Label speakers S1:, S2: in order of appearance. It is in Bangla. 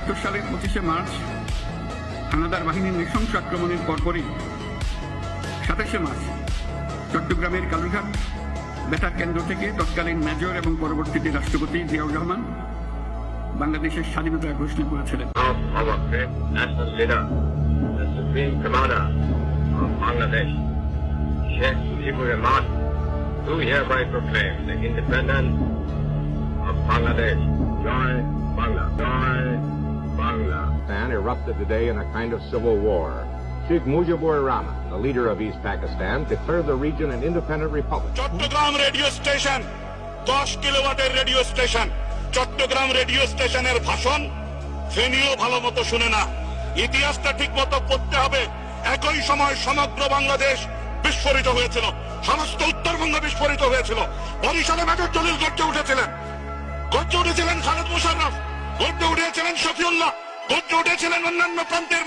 S1: 1974 সালের 25শে মার্চ হানাদার বাহিনীর নৃশংস আক্রমণের পরপরই 27শে মার্চ চট্টগ্রামের কালুরঘাট বেতার কেন্দ্র থেকে তৎকালীন মেজর এবং পরবর্তীতে রাষ্ট্রপতি জিয়াউর রহমান বাংলাদেশের স্বাধীনতা ঘোষণা করেছিলেন।
S2: Do hereby proclaim the independence of Bangladesh. Joy Bangla. Joy Bangla.
S3: Pakistan erupted today in a kind of civil war. Sheikh Mujibur Rahman, the leader of East Pakistan, declared the region an independent republic.
S4: Chittagong radio station 10 কিলোওয়াটের রেডিও স্টেশন। চট্টগ্রাম রেডিও স্টেশনের ভাষণ ফেনীও ভালো মতো শুনে না। ইতিহাসটা ঠিক মতো পড়তে হবে। একই সময় সমগ্র বাংলাদেশ বিস্ফোরিত হয়েছিল, সমস্ত উত্তরবঙ্গ বিস্ফোরিত হয়েছিল। বরিশালে মেজর জলিল গর্জে উঠেছিলেন, খালেদ মোশাররফ, গর্জে উঠেছিলেন শফিউল্লাহ, গর্জে উঠেছিলেন অন্যান্য প্রান্তের